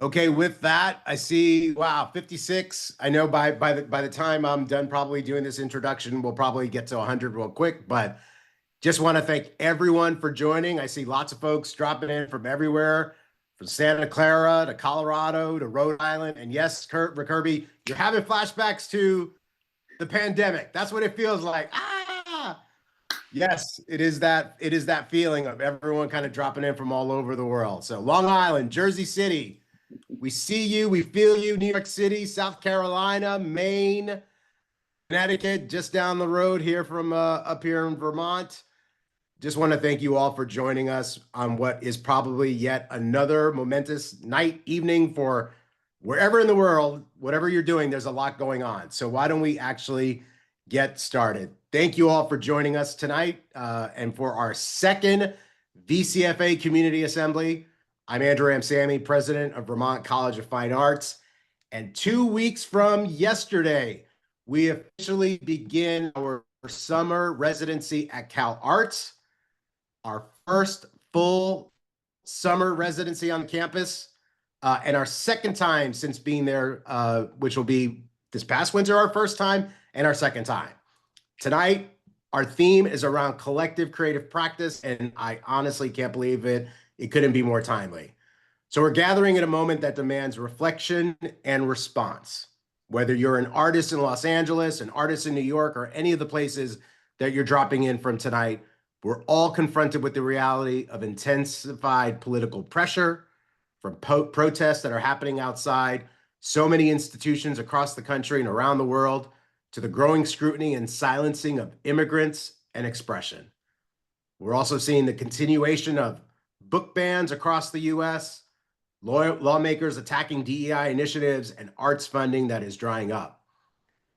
Okay, with that, I see, wow, 56. I know by the time I'm done probably doing this introduction, we'll probably get to 100 real quick, but just want to thank everyone for joining. I see lots of folks dropping in from everywhere, from Santa Clara to Colorado to Rhode Island. And yes, Rickerby, you're having flashbacks to the pandemic. That's what it feels like. Ah, yes, it is that feeling of everyone kind of dropping in from all over the world. So Long Island, Jersey City, we see you, we feel you. New York City, South Carolina, Maine, Connecticut, just down the road here from up here in Vermont. Just want to thank you all for joining us on what is probably yet another momentous night, evening for wherever in the world, whatever you're doing, there's a lot going on. So why don't we actually get started? Thank you all for joining us tonight and for our second VCFA Community Assembly. I'm Andrew Ramsamy, president of Vermont College of Fine Arts. And 2 weeks from yesterday, we officially begin our summer residency at Cal Arts, our first full summer residency on campus, and our second time since being there, which will be this past winter, our first time, and our second time. Tonight, our theme is around collective creative practice, and I honestly can't believe it. It couldn't be more timely. So we're gathering at a moment that demands reflection and response. Whether you're an artist in Los Angeles, an artist in New York, or any of the places that you're dropping in from tonight, we're all confronted with the reality of intensified political pressure from protests that are happening outside so many institutions across the country and around the world, to the growing scrutiny and silencing of immigrants and expression. We're also seeing the continuation of book bans across the US, lawmakers attacking DEI initiatives, and arts funding that is drying up.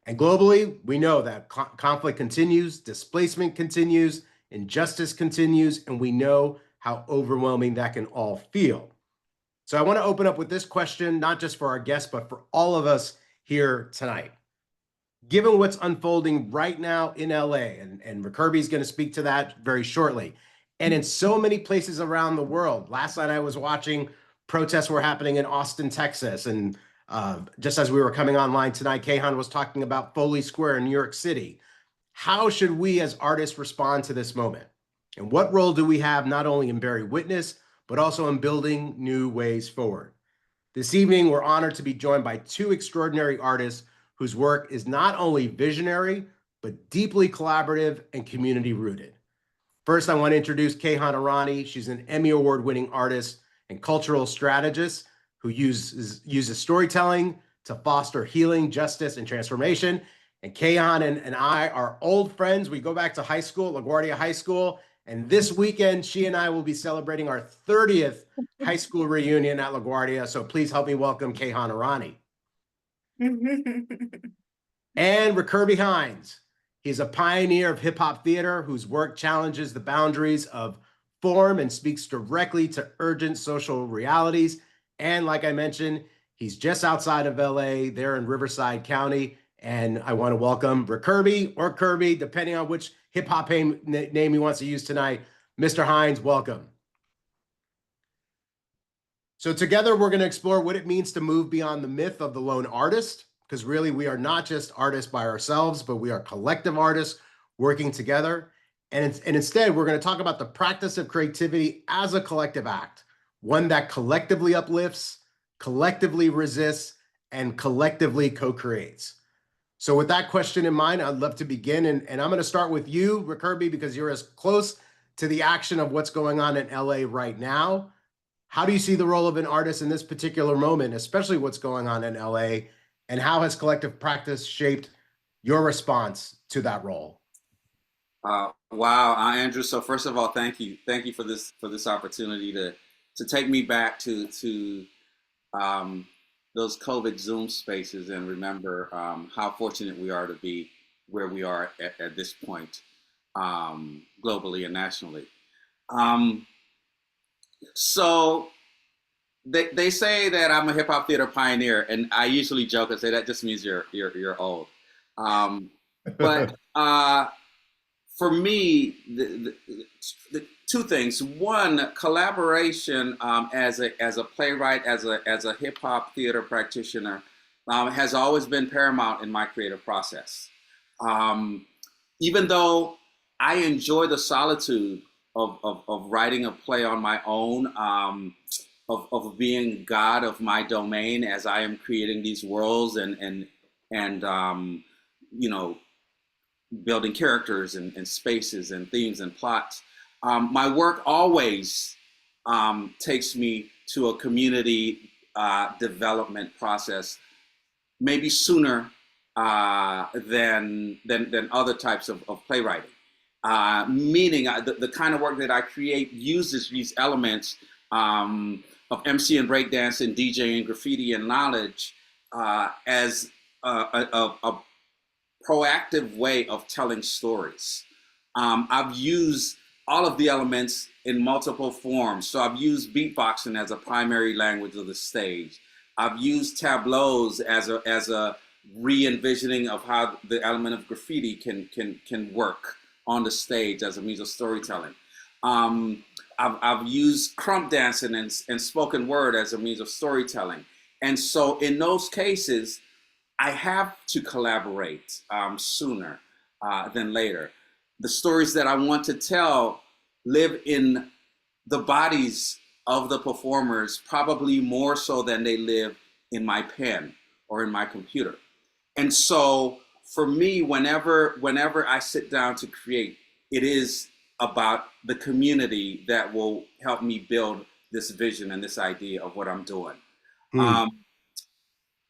And globally, we know that conflict continues, displacement continues, injustice continues, and we know how overwhelming that can all feel. So I want to open up with this question, not just for our guests, but for all of us here tonight. Given what's unfolding right now in LA, and Rickerby is going to speak to that very shortly, and in so many places around the world. Last night I was watching protests were happening in Austin, Texas, and just as we were coming online tonight, Kayhan was talking about Foley Square in New York City. How should we as artists respond to this moment? And what role do we have not only in bearing witness, but also in building new ways forward? This evening, we're honored to be joined by two extraordinary artists whose work is not only visionary, but deeply collaborative and community rooted. First, I want to introduce Kayhan Irani. She's an Emmy Award-winning artist and cultural strategist who uses storytelling to foster healing, justice, and transformation. And Kayhan and I are old friends. We go back to high school, LaGuardia High School. And this weekend, she and I will be celebrating our 30th high school reunion at LaGuardia. So please help me welcome Kayhan Irani. And Rickerby Hinds. He's a pioneer of hip-hop theater whose work challenges the boundaries of form and speaks directly to urgent social realities. And like I mentioned, he's just outside of LA, there in Riverside County. And I want to welcome Rickerby or Kirby, depending on which hip-hop name he wants to use tonight. Mr. Hinds, welcome. So together, we're going to explore what it means to move beyond the myth of the lone artist, because really we are not just artists by ourselves, but we are collective artists working together. And instead, we're going to talk about the practice of creativity as a collective act, one that collectively uplifts, collectively resists, and collectively co-creates. So with that question in mind, I'd love to begin. And I'm going to start with you, Rickerby, because you're as close to the action of what's going on in LA right now. How do you see the role of an artist in this particular moment, especially what's going on in LA? And how has collective practice shaped your response to that role? Wow, Andrew. So first of all, thank you for this opportunity to take me back to those COVID Zoom spaces and remember how fortunate we are to be where we are at this point, globally and nationally. So they say that I'm a hip hop theater pioneer, and I usually joke and say that just means you're old. But for me, Two things. One, collaboration as a playwright, as a hip hop theater practitioner, has always been paramount in my creative process. Um, Even though I enjoy the solitude of writing a play on my own, of being God of my domain as I am creating these worlds and you know, building characters and spaces and themes and plots. My work always takes me to a community development process, maybe sooner than other types of playwriting. Meaning the kind of work that I create uses these elements of MC and breakdance and DJing, graffiti and knowledge as a proactive way of telling stories. I've used all of the elements in multiple forms. So I've used beatboxing as a primary language of the stage. I've used tableaus as a re-envisioning of how the element of graffiti can work on the stage as a means of storytelling. I've used crump dancing and spoken word as a means of storytelling. And so in those cases, I have to collaborate sooner than later. The stories that I want to tell live in the bodies of the performers, probably more so than they live in my pen or in my computer. And so for me, whenever I sit down to create, it is about the community that will help me build this vision and this idea of what I'm doing. Hmm. Um,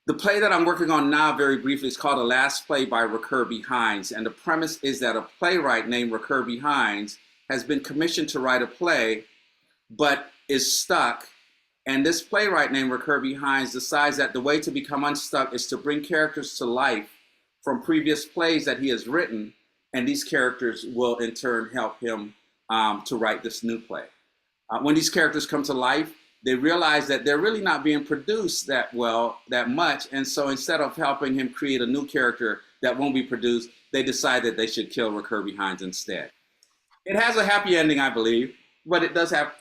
the play that I'm working on now, very briefly, is called The Last Play by Rickerby Hinds. And the premise is that a playwright named Rickerby Hinds has been commissioned to write a play, but is stuck. And this playwright named Rickerby Hinds decides that the way to become unstuck is to bring characters to life from previous plays that he has written. And these characters will in turn help him to write this new play. When these characters come to life, they realize that they're really not being produced that well, that much. And so instead of helping him create a new character that won't be produced, they decide that they should kill Rickerby Hinds instead. It has a happy ending, I believe, but it does have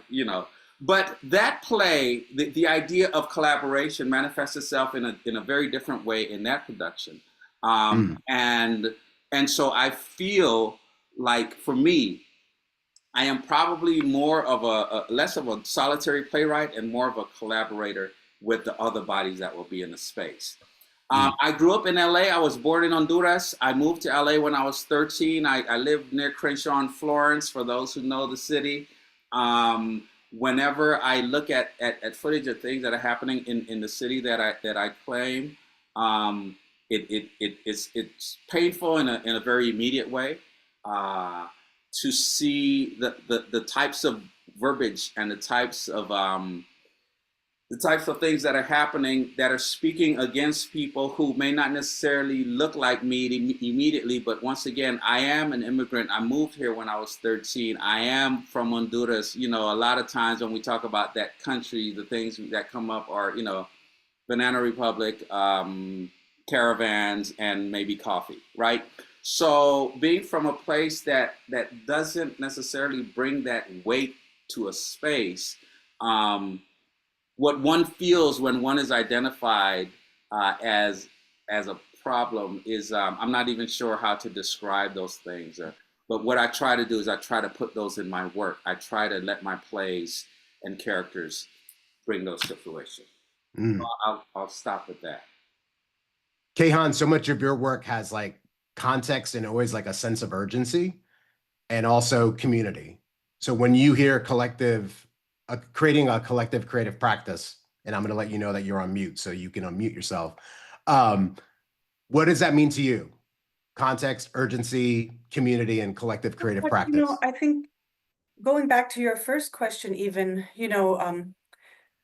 you know. But that play, the idea of collaboration manifests itself in a very different way in that production. Hmm. And so I feel like for me, I am probably more of a less of a solitary playwright and more of a collaborator with the other bodies that will be in the space. Hmm. I grew up in LA. I was born in Honduras. I moved to LA when I was 13. I lived near Crenshaw and Florence, for those who know the city. Whenever I look at footage of things that are happening in the city that I claim, it's painful in a very immediate way. To see the types of verbiage and the types of things that are happening that are speaking against people who may not necessarily look like me immediately, but once again, I am an immigrant. I moved here when I was 13. I am from Honduras. You know, a lot of times when we talk about that country, the things that come up are, you know, Banana Republic, caravans, and maybe coffee, right? So being from a place that doesn't necessarily bring that weight to a space, what one feels when one is identified as a problem is I'm not even sure how to describe those things. But what I try to do is I try to put those in my work. I try to let my plays and characters bring those to fruition. So Hmm. I'll stop with that. Kayhan, so much of your work has like context and always like a sense of urgency and also community. So when you hear collective, creating a collective creative practice, and I'm going to let you know that you're on mute so you can unmute yourself. Um, what does that mean to you? Context, urgency, community, and collective creative But, you know, practice. I think going back to your first question, even,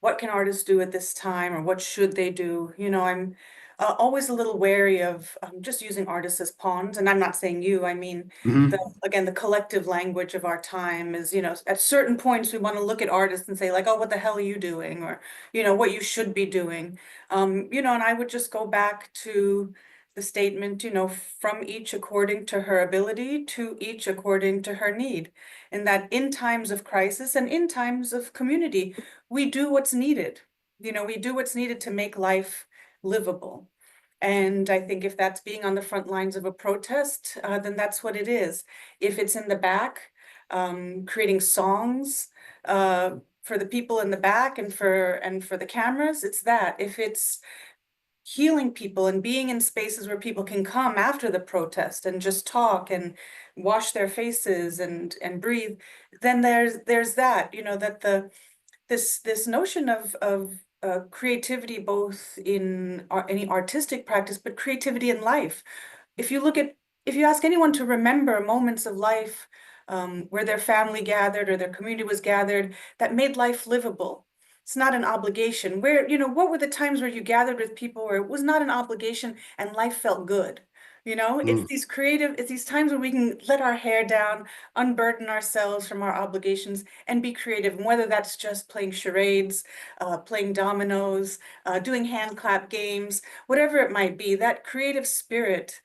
what can artists do at this time or what should they do? I'm always a little wary of just using artists as pawns. And I'm not saying you, I mean, Hmm. again, the collective language of our time is, at certain points we want to look at artists and say like, oh, what the hell are you doing? Or, what you should be doing. And I would just go back to the statement, from each according to her ability, to each according to her need. And that in times of crisis and in times of community, we do what's needed. We do what's needed to make life livable. And I think if that's being on the front lines of a protest, then that's what it is. If it's in the back, creating songs for the people in the back and for the cameras, it's that. If it's healing people and being in spaces where people can come after the protest and just talk and wash their faces and breathe, then there's that, that this notion of creativity, both in any artistic practice, but creativity in life. If you ask anyone to remember moments of life where their family gathered or their community was gathered that made life livable. It's not an obligation. What were the times where you gathered with people where it was not an obligation and life felt good? It's Mm. these times where we can let our hair down, unburden ourselves from our obligations and be creative. And whether that's just playing charades, playing dominoes, doing hand clap games, whatever it might be, that creative spirit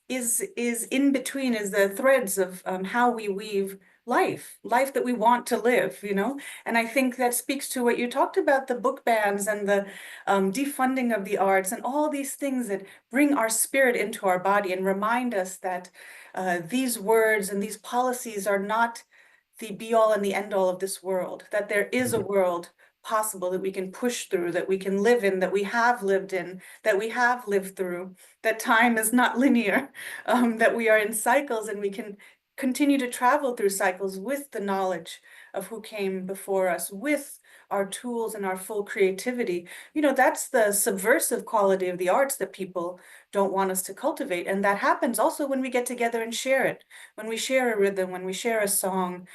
is in between, is the threads of how we weave life that we want to live, And I think that speaks to what you talked about, the book bans and the defunding of the arts and all these things that bring our spirit into our body and remind us that these words and these policies are not the be all and the end all of this world, that there is a world possible that we can push through, that we can live in, that we have lived in, that we have lived through, that time is not linear, that we are in cycles and we can continue to travel through cycles with the knowledge of who came before us, with our tools and our full creativity. That's the subversive quality of the arts that people don't want us to cultivate. And that happens also when we get together and share it, when we share a rhythm, when we share a song.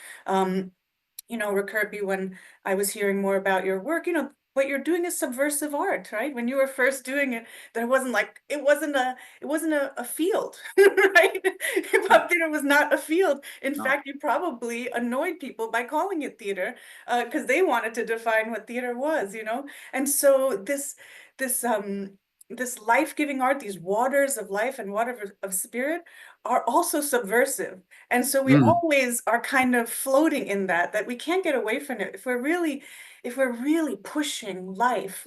Rickerby, when I was hearing more about your work, what you're doing is subversive art, right? When you were first doing it, it wasn't a field, right? Hip hop theater was not a field. In No. fact, you probably annoyed people by calling it theater, because they wanted to define what theater was, And so this life-giving art, these waters of life and water of spirit are also subversive. And so we Mm. always are kind of floating in that we can't get away from it. If we're really pushing life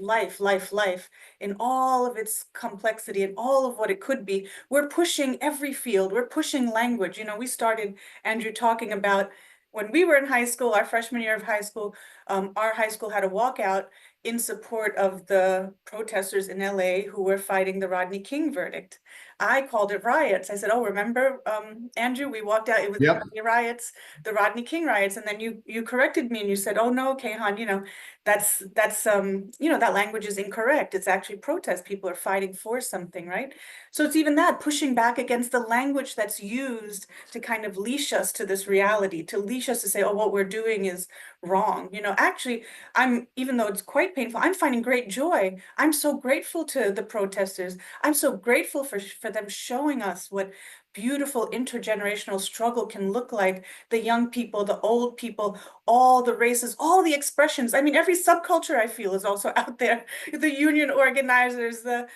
in all of its complexity and all of what it could be, we're pushing every field, we're pushing language. We started, Andrew, talking about when we were in high school, our freshman year of high school, our high school had a walkout in support of the protesters in LA who were fighting the Rodney King verdict. I called it riots. I said, "Oh, remember, Andrew, we walked out, it was Yep. the riots, the Rodney King riots." And then you corrected me and you said, "Oh no, Kayhan, that's that language is incorrect. It's actually protest. People are fighting for something, right?" So it's even that, pushing back against the language that's used to kind of leash us to this reality, to leash us to say, "Oh, what we're doing is wrong." Actually, even though it's quite painful, I'm finding great joy. I'm so grateful to the protesters. I'm so grateful for them showing us what beautiful intergenerational struggle can look like. The young people, the old people, all the races, all the expressions. I mean, every subculture I feel is also out there. The union organizers, the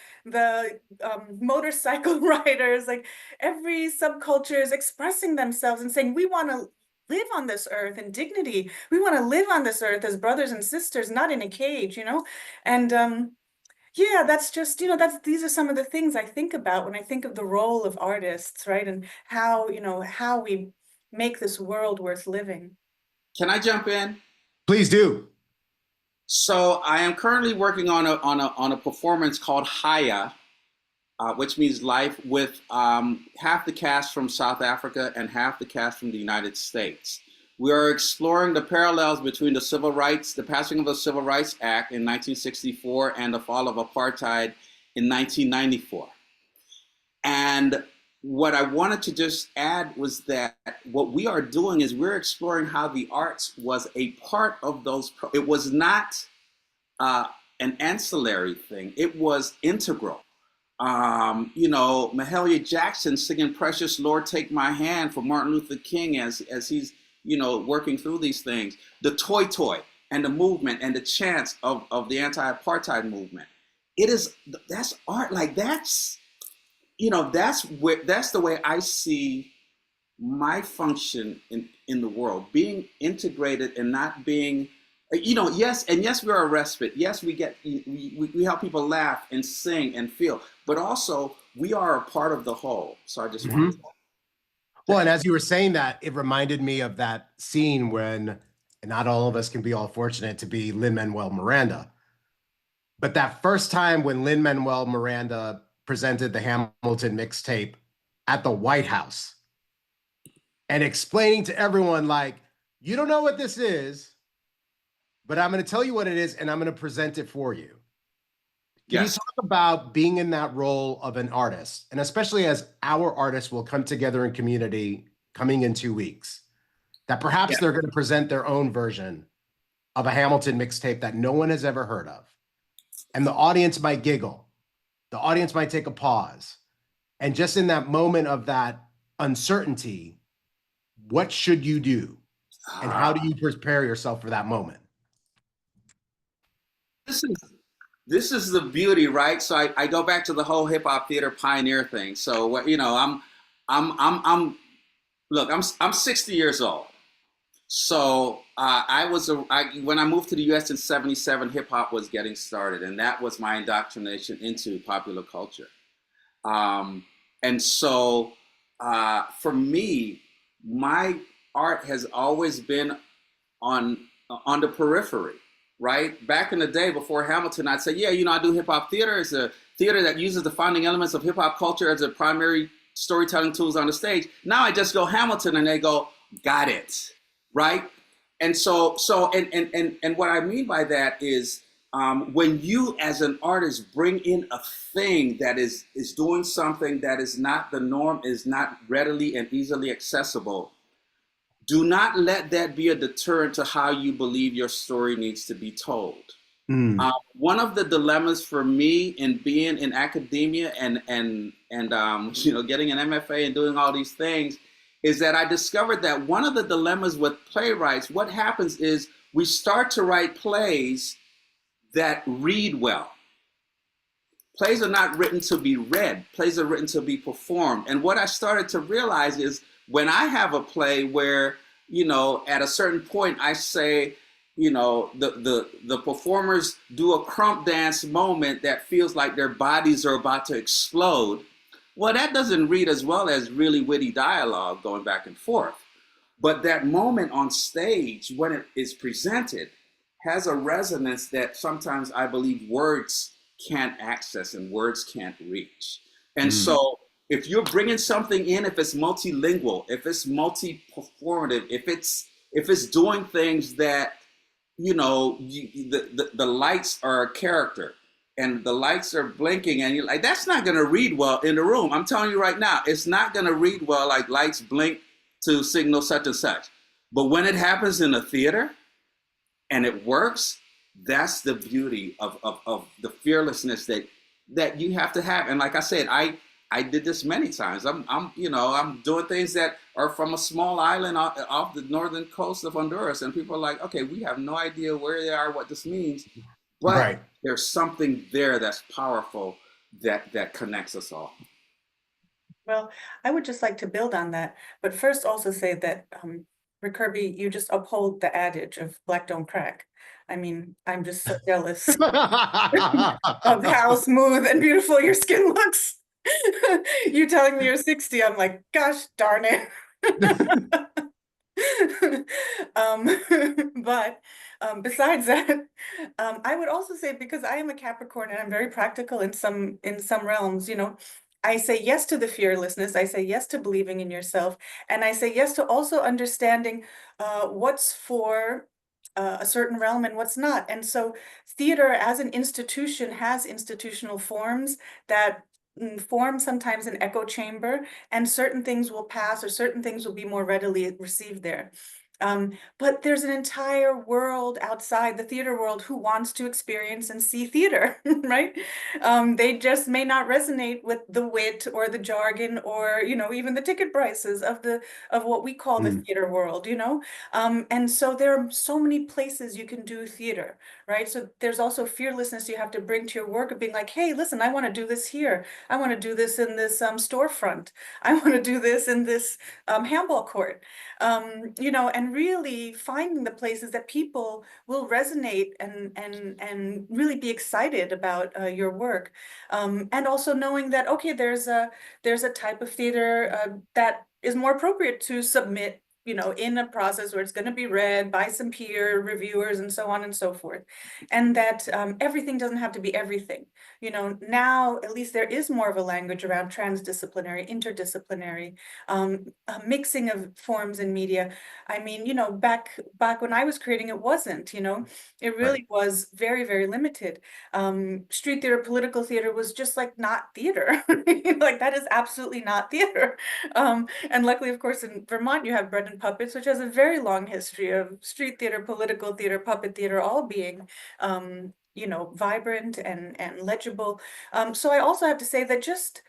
motorcycle riders, like every subculture is expressing themselves and saying, "We want to live on this earth in dignity. We want to live on this earth as brothers and sisters, not in a cage," And yeah, that's just, these are some of the things I think about when I think of the role of artists, right? And how we make this world worth living. Can I jump in? Please do. So I am currently working on a performance called Haya, which means life, with half the cast from South Africa and half the cast from the United States. We are exploring the parallels between the passing of the Civil Rights Act in 1964 and the fall of apartheid in 1994. And what I wanted to just add was that what we are doing is we're exploring how the arts was a part of those. It was not an ancillary thing. It was integral. Mahalia Jackson singing "Precious Lord, Take My Hand" for Martin Luther King as he's, working through these things. The Toy Toy and the movement and the chants of the anti-apartheid movement. That's art. Like, that's that's the way I see my function in the world, being integrated and not being, yes, and yes, we're a respite. Yes, we help people laugh and sing and feel, but also we are a part of the whole. So I just wanted Mhm. Well, to. and as you were saying that, it reminded me of that scene when, and not all of us can be all fortunate to be Lin-Manuel Miranda, but that first time when Lin-Manuel Miranda presented the Hamilton mixtape at the White House and explaining to everyone, like, you don't know what this is, but I'm going to tell you what it is and I'm going to present it for you. Can you Yes. talk about being in that role of an artist, and especially as our artists will come together in community coming in 2 weeks, that perhaps Yeah. they're going to present their own version of a Hamilton mixtape that no one has ever heard of. And the audience might giggle. The audience might take a pause. And just in that moment of that uncertainty, what should you do? And how do you prepare yourself for that moment? This is this is the beauty, right? So I go back to the whole hip hop theater pioneer thing. So I'm look, I'm 60 years old. So when I moved to the U.S. in '77, hip hop was getting started, and that was my indoctrination into popular culture. And so for me, my art has always been on on the periphery, right? Back in the day before Hamilton, I'd say, yeah, I do hip hop theater. It's a theater that uses the founding elements of hip hop culture as a primary storytelling tools on the stage. Now I just go Hamilton, and they go, got it, right? And and what I mean by that is when you as an artist bring in a thing that is doing something that is not the norm, is not readily and easily accessible, do not let that be a deterrent to how you believe your story needs to be told. Mm, One of the dilemmas for me in being in academia and getting an MFA and doing all these things is that I discovered that one of the dilemmas with playwrights, what happens is we start to write plays that read well. Plays are not written to be read. Plays are written to be performed. And what I started to realize is when I have a play where, at a certain point I say, the performers do a crump dance moment that feels like their bodies are about to explode. Well, that doesn't read as well as really witty dialogue going back and forth. But that moment on stage, when it is presented, has a resonance that sometimes I believe words can't access and words can't reach. And mm, so if you're bringing something in, if it's multilingual, if it's multi-performative, if it's doing things that the lights are a character and the lights are blinking and you're like, that's not going to read well in the room. I'm telling you right now, it's not going to read well like lights blink to signal such and such. But when it happens in a theater and it works, that's the beauty of the fearlessness that you have to have. And like I said, I did this many times. I'm doing things that are from a small island off the northern coast of Honduras, and people are like, okay, we have no idea where they are, what this means, but right. there's something there that's powerful that connects us all. Well, I would just like to build on that, but first also say that, Rickerby, you just uphold the adage of black don't crack. I mean, I'm just so jealous of how smooth and beautiful your skin looks. You telling me you're 60, I'm like, gosh darn it. Um, but besides that, I would also say, because I am a Capricorn and I'm very practical in some realms, I say yes to the fearlessness. I say yes to believing in yourself, and I say yes to also understanding what's for a certain realm and what's not. And so, theater as an institution has institutional forms that form sometimes an echo chamber, and certain things will pass or certain things will be more readily received there. But there's an entire world outside the theater world who wants to experience and see theater, right? They just may not resonate with the wit or the jargon or, even the ticket prices of what we call the Mm, theater world, And so there are so many places you can do theater, right? So there's also fearlessness you have to bring to your work of being like, hey, listen, I want to do this here. I want to do this in this storefront. I want to do this in this handball court. And really finding the places that people will resonate and really be excited about your work, and also knowing that okay, there's a type of theater that is more appropriate to submit. In a process where it's going to be read by some peer reviewers and so on and so forth, and that everything doesn't have to be everything. Now at least there is more of a language around transdisciplinary, interdisciplinary, mixing of forms in media. I mean, back when I was creating, it wasn't, it right. really was very, very limited. Street theater, political theater was just like not theater. Like that is absolutely not theater. And luckily, of course, in Vermont, you have Bread and Puppets, which has a very long history of street theater, political theater, puppet theater, all being vibrant and legible. So I also have to say that just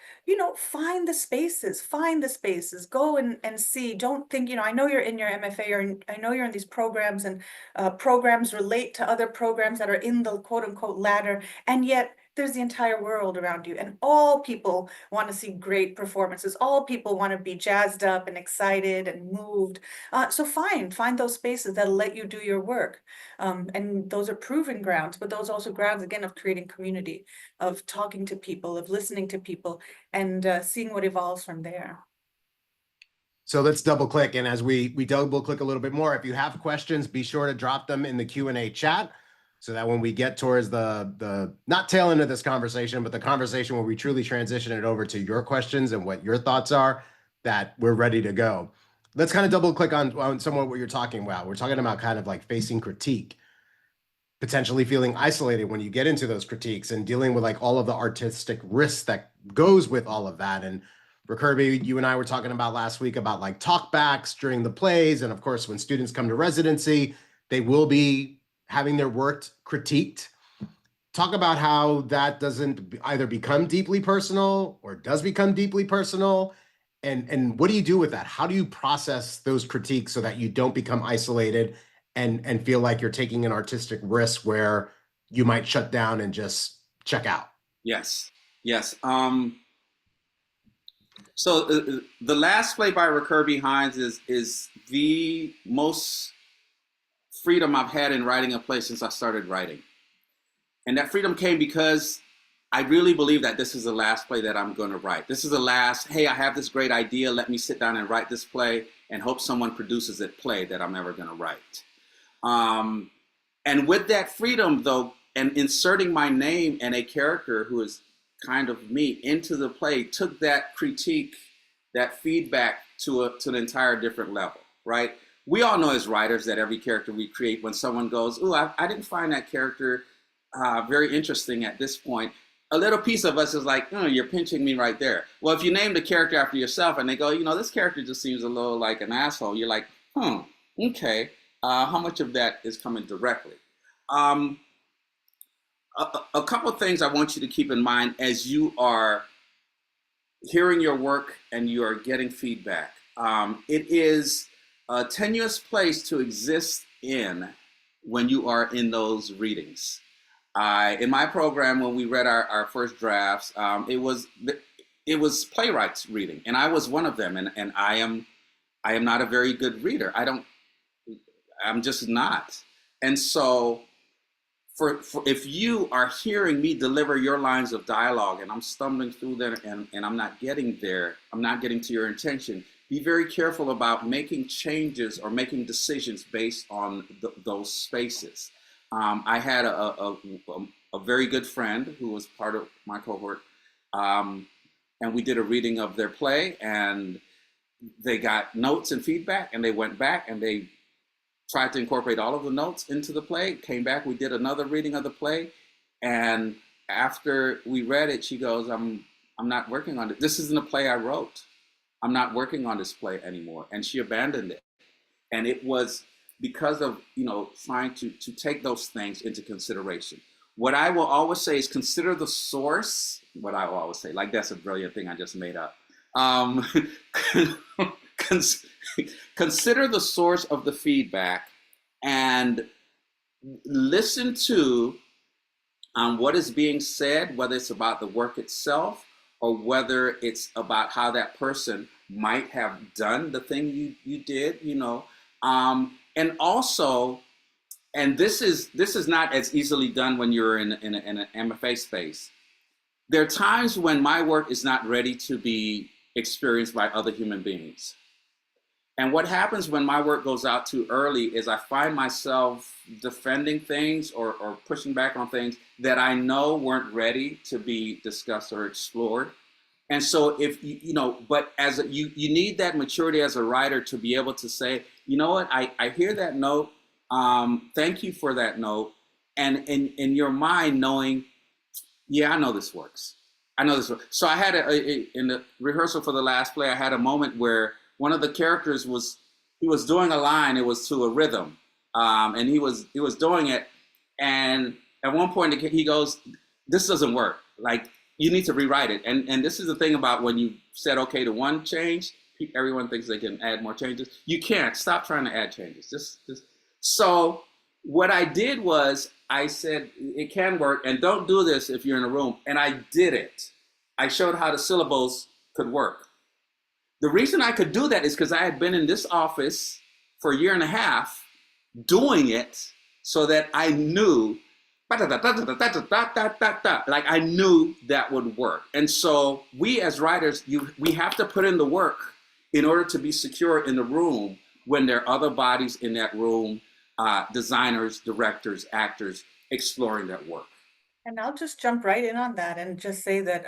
find the spaces, go and see. Don't think, I know you're in your MFA, or I know you're in these programs, and programs relate to other programs that are in the quote unquote ladder, and yet there's the entire world around you, and all people want to see great performances. All people want to be jazzed up and excited and moved. So find those spaces that'll let you do your work. And those are proven grounds, but those also grounds again of creating community, of talking to people, of listening to people, and seeing what evolves from there. So let's double click. And as we double click a little bit more, if you have questions, be sure to drop them in the Q&A chat so that when we get towards the not tail end of this conversation, but the conversation where we truly transition it over to your questions and what your thoughts are, that we're ready to go. Let's kind of double click on somewhat what you're talking about. We're talking about kind of like facing critique, potentially feeling isolated when you get into those critiques, and dealing with like all of the artistic risks that goes with all of that. And Rickerby, you and I were talking about last week about like talkbacks during the plays. And of course, when students come to residency, they will be having their work critiqued. Talk about how that doesn't either become deeply personal or does become deeply personal. And what do you do with that? How do you process those critiques so that you don't become isolated and feel like you're taking an artistic risk where you might shut down and just check out? Yes, yes. So the last play by Rickerby Hinds is the most freedom I've had in writing a play since I started writing. And that freedom came because I really believe that this is the last play that I'm going to write. This is the last, hey, I have this great idea. Let me sit down and write this play and hope someone produces that play that I'm ever going to write. And with that freedom, though, and inserting my name and a character who is kind of me into the play, took that critique, that feedback to an entire different level, right? We all know as writers that every character we create, when someone goes, "Ooh, I didn't find that character very interesting at this point," a little piece of us is like, "Oh, you're pinching me right there." Well, if you name the character after yourself and they go, "This character just seems a little like an asshole," you're like, okay, how much of that is coming directly? Um, a couple of things I want you to keep in mind as you are hearing your work and you are getting feedback. It is a tenuous place to exist in when you are in those readings. In my program, when we read our first drafts, it was playwrights reading, and I was one of them. And I am not a very good reader. I'm just not. And so, for if you are hearing me deliver your lines of dialogue and I'm stumbling through them and I'm not getting there, I'm not getting to your intention, be very careful about making changes or making decisions based on those spaces. I had a very good friend who was part of my cohort, and we did a reading of their play, and they got notes and feedback, and they went back and they tried to incorporate all of the notes into the play, came back, we did another reading of the play, and after we read it, she goes, I'm not working on it. This isn't a play I wrote. I'm not working on this play anymore. And she abandoned it. And it was because of, trying to take those things into consideration. What I will always say is consider the source. What I will always say, like that's a brilliant thing I just made up. Um, consider the source of the feedback and listen to what is being said, whether it's about the work itself or whether it's about how that person might have done the thing you did, and also, and this is not as easily done when you're in an MFA space. There are times when my work is not ready to be experienced by other human beings. And what happens when my work goes out too early is I find myself defending things or pushing back on things that I know weren't ready to be discussed or explored. And so if but as you need that maturity as a writer to be able to say, you know what, I hear that note. Thank you for that note. And in your mind knowing, yeah, I know this works. I know this works. So I had in the rehearsal for the last play, I had a moment where one of the characters was doing a line. It was to a rhythm, and he was doing it. And at one point, he goes, "This doesn't work. Like you need to rewrite it." And this is the thing about when you said okay to one change, everyone thinks they can add more changes. You can't. Stop trying to add changes. Just. So what I did was I said it can work, and don't do this if you're in a room. And I did it. I showed how the syllables could work. The reason I could do that is because I had been in this office for a year and a half doing it so that I knew, like I knew that would work. And so we as writers, we have to put in the work in order to be secure in the room when there are other bodies in that room, designers, directors, actors, exploring that work. And I'll just jump right in on that and just say that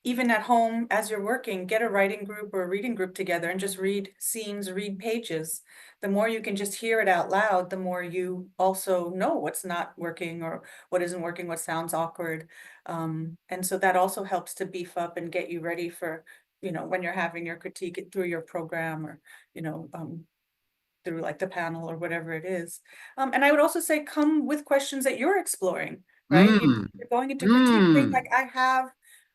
even at home, as you're working, get a writing group or a reading group together and just read scenes, read pages. The more you can just hear it out loud, the more you also know what's not working or what isn't working, what sounds awkward. And so that also helps to beef up and get you ready for, when you're having your critique through your program or, through like the panel or whatever it is. And I would also say come with questions that you're exploring, right? Mm, You're going into critique saying mm. like,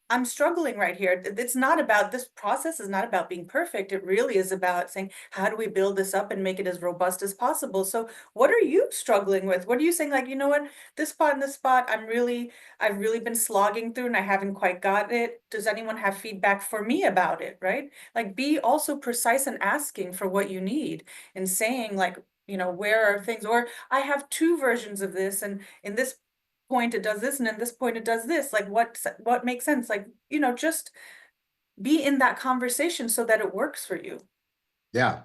I'm struggling right here. It's not about, this process is not about being perfect. It really is about saying, how do we build this up and make it as robust as possible? So what are you struggling with? What are you saying? Like, you know what, this spot and this spot, I've really been slogging through and I haven't quite got it. Does anyone have feedback for me about it? Right? Like be also precise and asking for what you need and saying like, where are things, or I have two versions of this. And in this point it does this and at this point it does this, like what makes sense, like just be in that conversation so that it works for you. Yeah.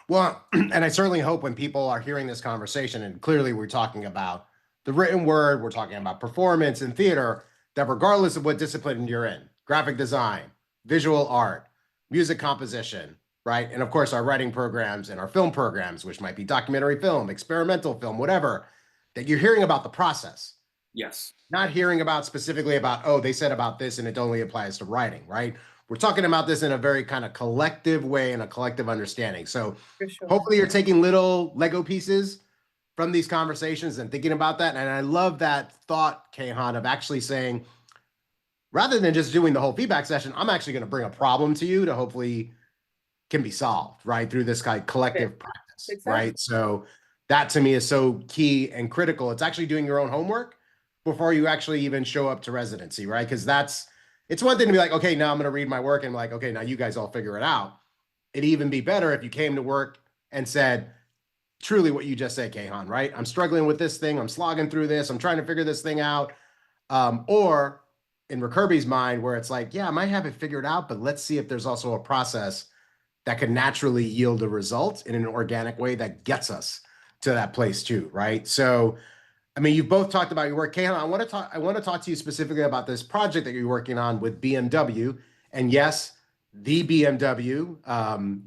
Well, and I certainly hope when people are hearing this conversation, and clearly we're talking about the written word, we're talking about performance and theater, that regardless of what discipline you're in, graphic design, visual art, music composition, right? And of course, our writing programs and our film programs, which might be documentary film, experimental film, whatever, that you're hearing about the process, Yes. not hearing about specifically about, oh, they said about this and it only applies to writing, right? We're talking about this in a very kind of collective way and a collective understanding. So For sure. hopefully you're taking little Lego pieces from these conversations and thinking about that. And I love that thought, Kayhan, of actually saying, rather than just doing the whole feedback session, I'm actually going to bring a problem to you to hopefully can be solved, right? Through this kind of collective practice, Exactly. right? So that to me is so key and critical. It's actually doing your own homework before you actually even show up to residency, right? Because it's one thing to be like, okay, now I'm going to read my work and like, okay, now you guys all figure it out. It'd even be better if you came to work and said, truly what you just said, Kayhan, right? I'm struggling with this thing. I'm slogging through this. I'm trying to figure this thing out. Or in Rickerby's mind, where it's like, yeah, I might have it figured out, but let's see if there's also a process that could naturally yield a result in an organic way that gets us to that place too, right? So, I mean, you've both talked about your work. Kayhan, I want to talk to you specifically about this project that you're working on with BMW. And yes, the BMW,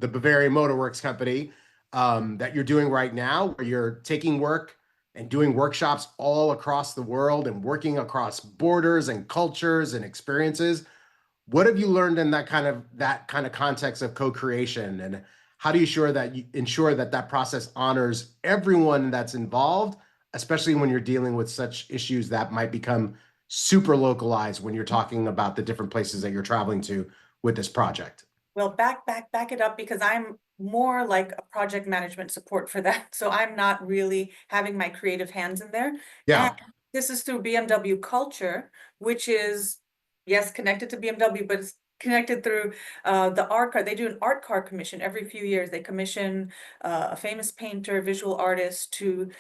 the Bavarian Motor Works company, that you're doing right now, where you're taking work and doing workshops all across the world and working across borders and cultures and experiences. What have you learned in that kind of context of co-creation, and how do you ensure that that process honors everyone that's involved, especially when you're dealing with such issues that might become super localized when you're talking about the different places that you're traveling to with this project? Well, back it up, because I'm more like a project management support for that. So I'm not really having my creative hands in there. And Yeah. this is through BMW Culture, which is, yes, connected to BMW, but it's connected through the art car. They do an art car commission every few years. They commission a famous painter, visual artist to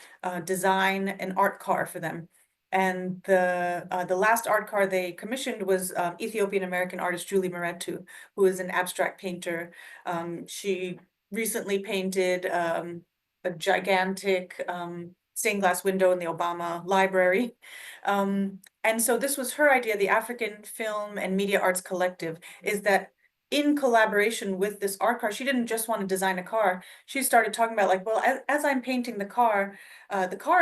design an art car for them. And the last art car they commissioned was Ethiopian American artist Julie Moretu, who is an abstract painter. She recently painted a gigantic stained glass window in the Obama Library. And so this was her idea. The African Film and Media Arts Collective is that in collaboration with this art car, she didn't just want to design a car. She started talking about, like, well, as I'm painting the car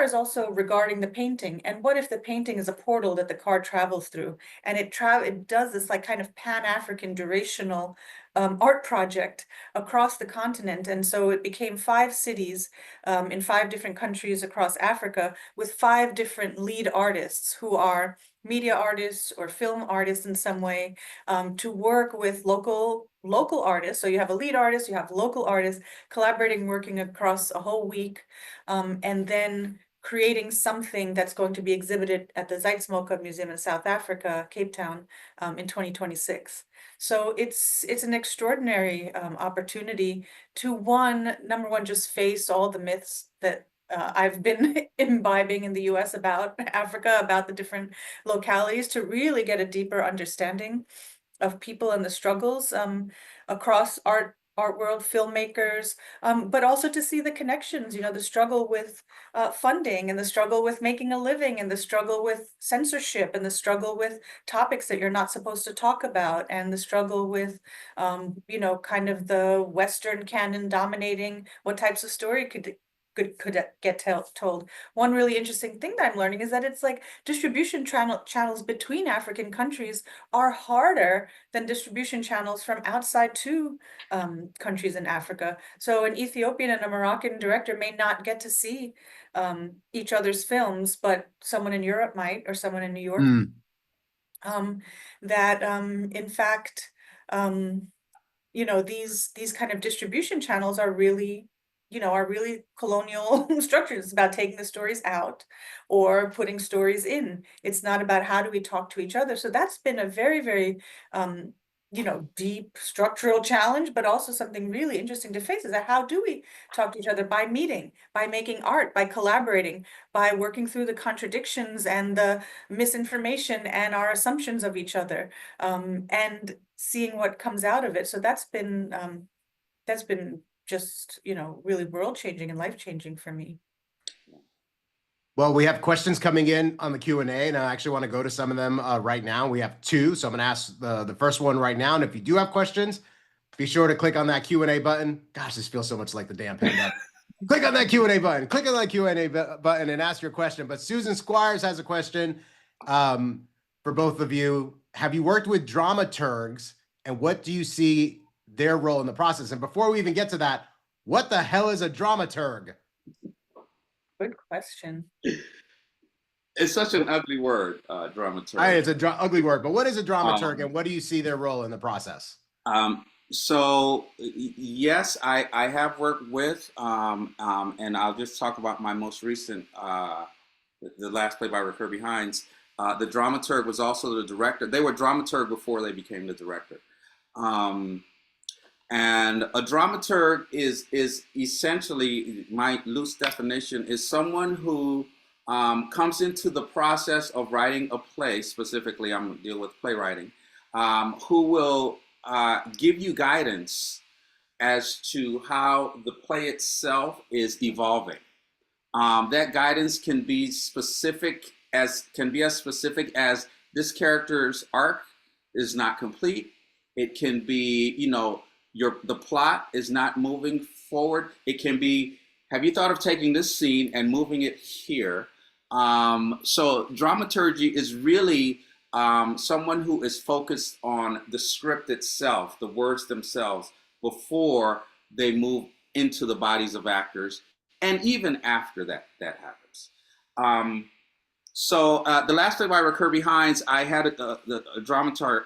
is also regarding the painting. And what if the painting is a portal that the car travels through? And it does this like kind of Pan-African durational art project across the continent. And so it became 5 cities in 5 different countries across Africa, with 5 different lead artists who are media artists or film artists in some way, to work with local artists. So you have a lead artist, you have local artists collaborating, working across a whole week, and then creating something that's going to be exhibited at the Zeitsmoke Museum in South Africa, Cape Town, in 2026. So it's an extraordinary opportunity to number one, just face all the myths that I've been imbibing in the US about Africa, about the different localities, to really get a deeper understanding of people and the struggles across art world, filmmakers, but also to see the connections, the struggle with funding, and the struggle with making a living, and the struggle with censorship, and the struggle with topics that you're not supposed to talk about, and the struggle with kind of the Western canon dominating what types of story could get told. One really interesting thing that I'm learning is that it's like distribution channels between African countries are harder than distribution channels from outside to countries in Africa. So an Ethiopian and a Moroccan director may not get to see each other's films, but someone in Europe might, or someone in New York. Mm. That in fact, these kind of distribution channels are really colonial structures. It's about taking the stories out or putting stories in. It's not about how do we talk to each other. So that's been a very, very deep structural challenge, but also something really interesting to face, is that how do we talk to each other? By meeting, by making art, by collaborating, by working through the contradictions and the misinformation and our assumptions of each other, and seeing what comes out of it. So that's been just, really world changing and life changing for me. Well, we have questions coming in on the Q&A, and I actually want to go to some of them right now. We have 2, so I'm going to ask the first one right now. And if you do have questions, be sure to click on that Q&A button. Gosh, this feels so much like the damn pandemic. Click on that Q&A button. Click on that Q&A button and ask your question. But Susan Squires has a question for both of you. Have you worked with dramaturgs, and what do you see their role in the process? And before we even get to that, what the hell is a dramaturg? Good question. It's such an ugly word, dramaturg. It's an ugly word, but what is a dramaturg, and what do you see their role in the process? Yes, I have worked with, and I'll just talk about my most recent, the last play by Rickerby Hinds. The dramaturg was also the director. They were dramaturg before they became the director. And a dramaturg is essentially, my loose definition, is someone who comes into the process of writing a play. Specifically, I'm going to deal with playwriting, who will give you guidance as to how the play itself is evolving. That guidance can be as specific as this character's arc is not complete. It can be, the plot is not moving forward. It can be, have you thought of taking this scene and moving it here? So dramaturgy is really someone who is focused on the script itself, the words themselves, before they move into the bodies of actors, and even after that happens. So the last play by Rickerby Hinds, I had a dramaturg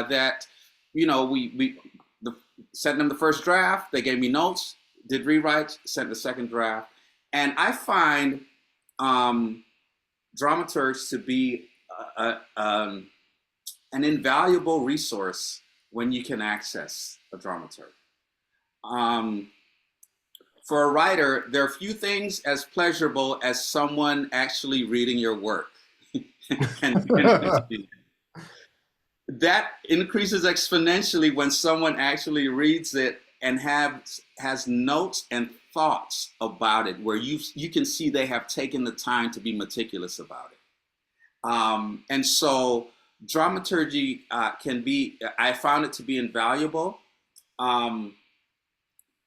that, we sent them the first draft. They gave me notes, did rewrites, sent the second draft, and I find dramaturgs to be an invaluable resource when you can access a dramaturg. For a writer, there are few things as pleasurable as someone actually reading your work. and that increases exponentially when someone actually reads it and has notes and thoughts about it, where you can see they have taken the time to be meticulous about it. And so dramaturgy I found it to be invaluable.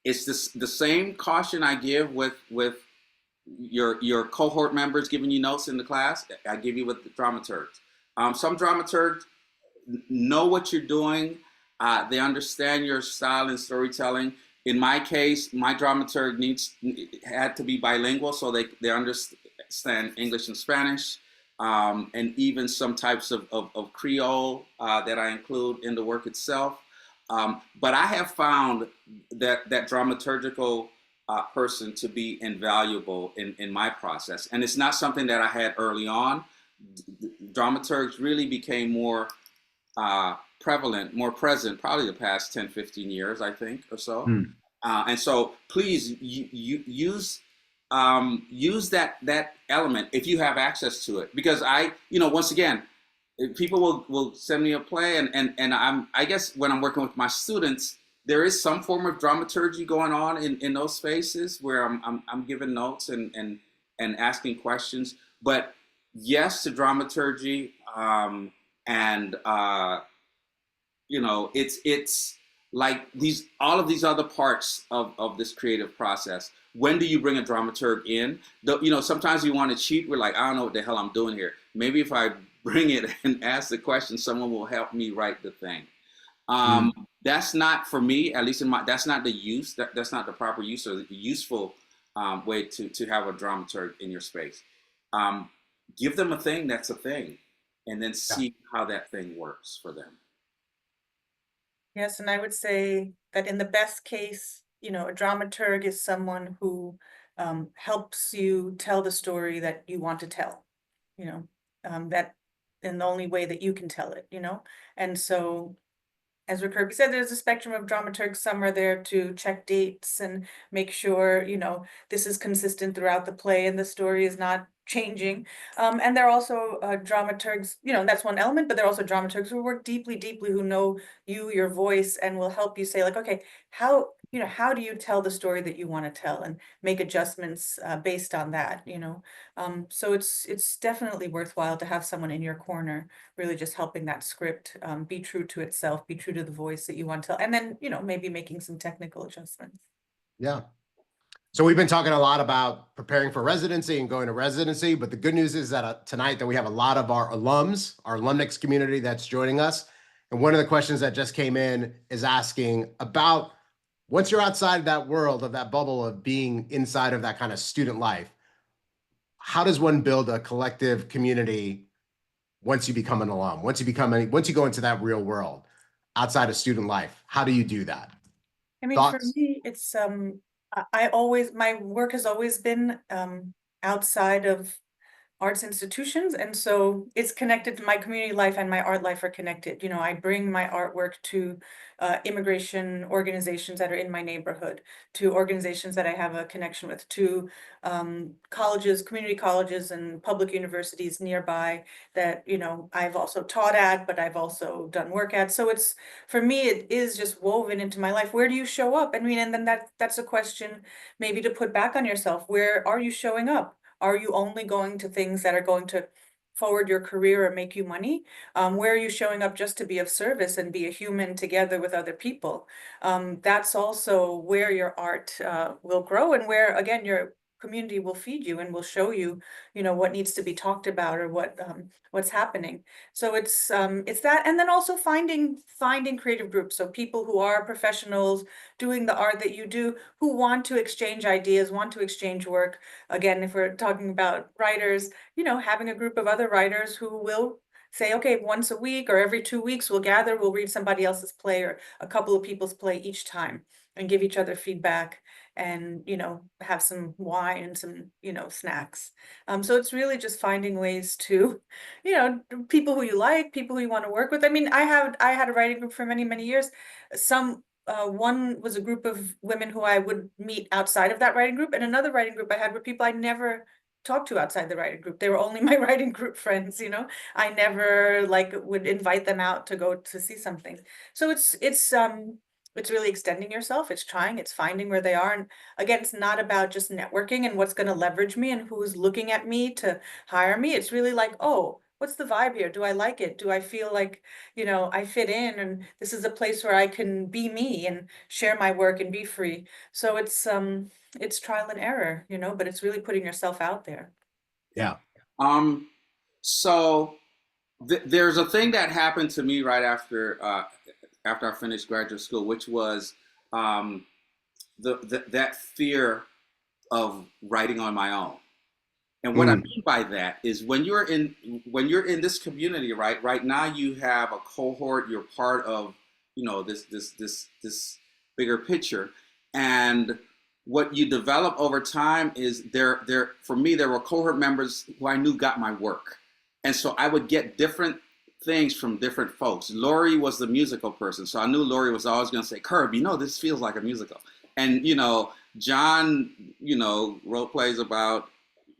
It's the same caution I give with your cohort members giving you notes in the class. I give you with the dramaturgs. Some dramaturgs know what you're doing. They understand your style and storytelling. In my case, my dramaturg had to be bilingual, so they understand English and Spanish, and even some types of Creole that I include in the work itself. But I have found that dramaturgical person to be invaluable in my process. And it's not something that I had early on. Dramaturgs really became more prevalent, more present, probably the past 10, 15 years, I think, or so. And so please use that element if you have access to it. Because once again, people will send me a play, and I guess when I'm working with my students, there is some form of dramaturgy going on in those spaces where I'm giving notes and asking questions. But yes to dramaturgy, and it's like all of these other parts of this creative process. When do you bring a dramaturg in? Sometimes you want to cheat. We're like, I don't know what the hell I'm doing here. Maybe if I bring it and ask the question, someone will help me write the thing. That's not, for me, at least that's not the use. That's not the proper use or the useful way to have a dramaturg in your space. Give them a thing that's a thing, and then see how that thing works for them. Yes, and I would say that in the best case, a dramaturg is someone who helps you tell the story that you want to tell, that in the only way that you can tell it, And so, as Rickerby said, there's a spectrum of dramaturgs. Some are there to check dates and make sure, this is consistent throughout the play and the story is not changing. And there are also dramaturgs, that's one element, but there are also dramaturgs who work deeply, who know your voice, and will help you say, like, okay, how do you tell the story that you want to tell, and make adjustments based on that, So it's definitely worthwhile to have someone in your corner, really just helping that script be true to itself, be true to the voice that you want to tell, and then, maybe making some technical adjustments. Yeah. So we've been talking a lot about preparing for residency and going to residency, but the good news is that tonight that we have a lot of our alums, our alumnus community that's joining us. And one of the questions that just came in is asking about, once you're outside of that world, of that bubble of being inside of that kind of student life, how does one build a collective community once you become an alum, once you go into that real world outside of student life? How do you do that? I mean, for Thoughts? me, it's my work has always been outside of arts institutions, and so it's connected to my community life, and my art life are connected. I bring my artwork to immigration organizations that are in my neighborhood, to organizations that I have a connection with, to colleges, community colleges and public universities nearby that, I've also taught at, but I've also done work at. So it's, for me, it is just woven into my life. Where do you show up? I mean, and then that's a question maybe to put back on yourself. Where are you showing up? Are you only going to things that are going to forward your career or make you money? Where are you showing up just to be of service and be a human together with other people? That's also where your art will grow, and where, again, your community will feed you and will show you, what needs to be talked about or what's happening. So it's that, and then also finding creative groups. So people who are professionals doing the art that you do, who want to exchange ideas, want to exchange work. Again, if we're talking about writers, having a group of other writers who will say, okay, once a week or every 2 weeks, we'll gather, we'll read somebody else's play or a couple of people's play each time and give each other feedback and, have some wine and some, snacks. So it's really just finding ways to, people who you like, people who you want to work with. I mean, I had a writing group for many, many years. One was a group of women who I would meet outside of that writing group, and another writing group I had were people I never talked to outside the writing group. They were only my writing group friends, I never would invite them out to go to see something. So it's really extending yourself. It's trying, it's finding where they are. And again, it's not about just networking and what's going to leverage me and who's looking at me to hire me. It's really like, oh, what's the vibe here? Do I like it? Do I feel like, I fit in and this is a place where I can be me and share my work and be free. So it's trial and error, but it's really putting yourself out there. Yeah. So there's a thing that happened to me right after I finished graduate school, which was that fear of writing on my own. And what I mean by that is when you're in this community, right now you have a cohort, you're part of, this bigger picture. And what you develop over time is for me, there were cohort members who I knew got my work. And so I would get different things from different folks. Lori was the musical person. So I knew Lori was always going to say, Curb, this feels like a musical. And, John, wrote plays about,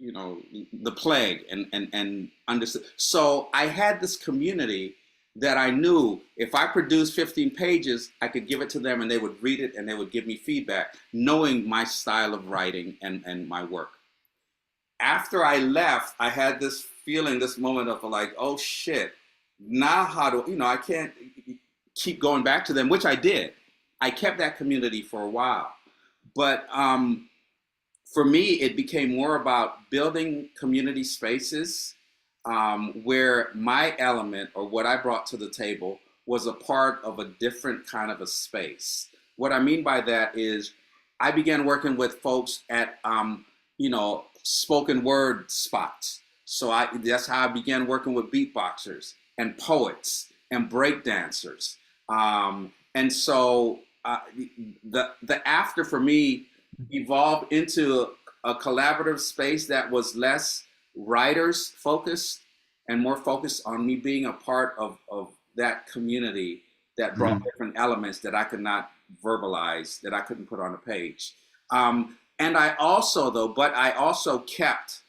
the plague and understood. So I had this community that I knew if I produced 15 pages, I could give it to them and they would read it and they would give me feedback, knowing my style of writing and my work. After I left, I had this feeling, this moment of like, oh shit, now how do, I can't keep going back to them, which I did. I kept that community for a while. But for me, it became more about building community spaces where my element or what I brought to the table was a part of a different kind of a space. What I mean by that is I began working with folks at, spoken word spots. So that's how I began working with beatboxers and poets and breakdancers. And so the after for me evolved into a collaborative space that was less writers focused and more focused on me being a part of that community that brought different elements that I could not verbalize, that I couldn't put on a page. And I also kept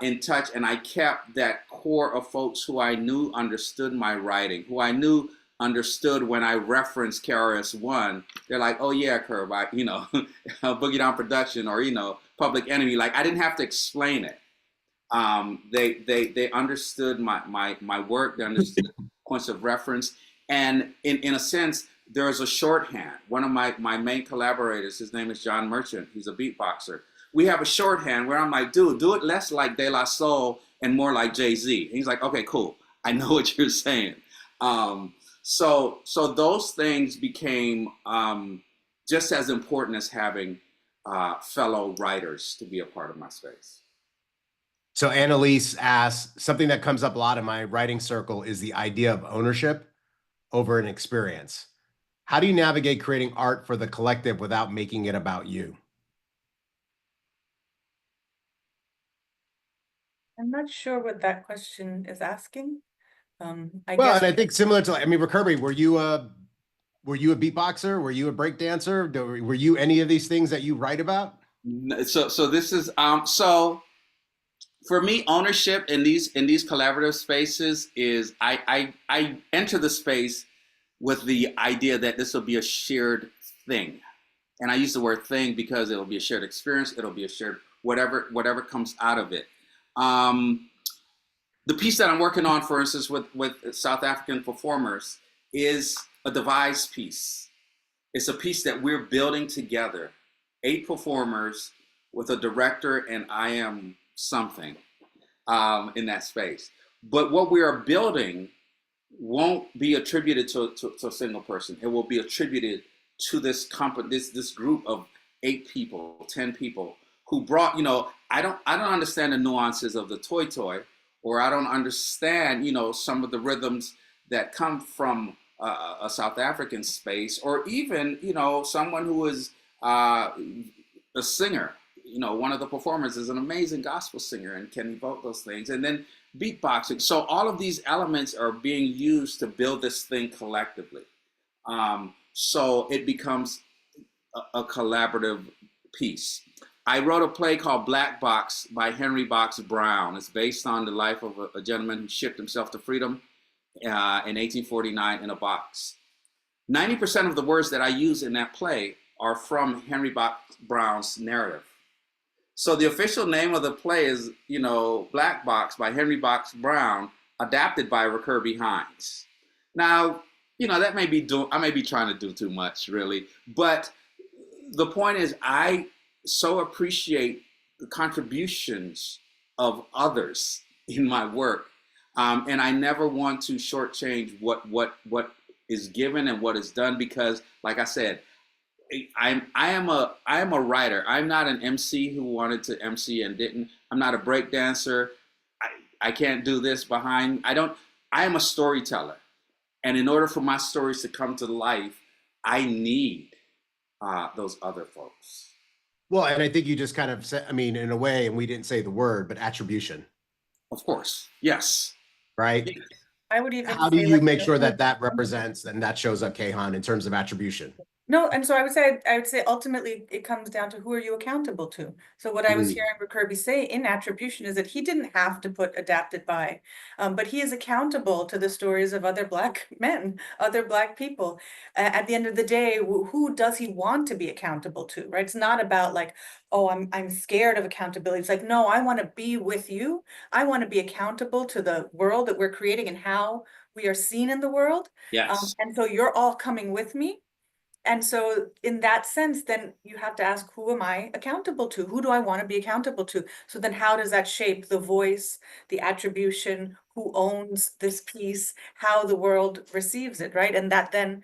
in touch, and I kept that core of folks who I knew understood my writing, who I knew understood when I referenced KRS-One. They're like, oh yeah, Curb, Boogie Down Production or, Public Enemy. Like I didn't have to explain it. They understood my work, they understood points of reference. And in a sense, there is a shorthand. One of my main collaborators, his name is John Merchant, he's a beatboxer. We have a shorthand where I'm like, dude, do it less like De La Soul and more like Jay-Z. And he's like, okay, cool. I know what you're saying. So those things became just as important as having fellow writers to be a part of my space. So Annalise asks, something that comes up a lot in my writing circle is the idea of ownership over an experience. How do you navigate creating art for the collective without making it about you? I'm not sure what that question is asking. I Well, guess and I think similar to, Rickerby, were you a beatboxer? Were you a breakdancer? Were you any of these things that you write about? So this is so for me, ownership in these collaborative spaces is I enter the space with the idea that this will be a shared thing. And I use the word thing because it'll be a shared experience, it'll be a shared whatever comes out of it. The piece that I'm working on, for instance, with South African performers is a devised piece. It's a piece that we're building together, 8 performers with a director, and I am something in that space. But what we are building won't be attributed to a single person. It will be attributed to this company, this group of 8 people, 10 people who brought. I don't understand the nuances of the toy, or I don't understand some of the rhythms that come from a South African space, or even someone who is a singer. One of the performers is an amazing gospel singer and can evoke those things. And then beatboxing. So all of these elements are being used to build this thing collectively. So it becomes a collaborative piece. I wrote a play called Black Box by Henry Box Brown. It's based on the life of a gentleman who shipped himself to freedom in 1849 in a box. 90% of the words that I use in that play are from Henry Box Brown's narrative. So the official name of the play is, Black Box by Henry Box Brown, adapted by Rickerby Hinds. Now, that I may be trying to do too much, really, but the point is, I so appreciate the contributions of others in my work, and I never want to shortchange what is given and what is done, because, like I said, I am a writer. I'm not an MC who wanted to MC and didn't. I'm not a break dancer. I can't do this behind. I am a storyteller, and in order for my stories to come to life, I need those other folks. Well, and I think you just kind of said, I mean, in a way, and we didn't say the word, but attribution, Of course, yes. right? I would even How do say you like make sure that that represents and that shows up, Kayhan, in terms of attribution? no, and so I would say ultimately it comes down to who are you accountable to. So what I was hearing Kirby say in attribution is that he didn't have to put adapted by, but he is accountable to the stories of other Black men, other Black people. At the end of the day, who does he want to be accountable to, right? It's not about like, oh, I'm scared of accountability. It's like, no, I want to be with you. I want to be accountable to the world that we're creating and how we are seen in the world. Yes. And so you're all coming with me. And so in that sense, then you have to ask, who am I accountable to? Who do I want to be accountable to? So then how does that shape the voice, the attribution, who owns this piece, how the world receives it, right? And that then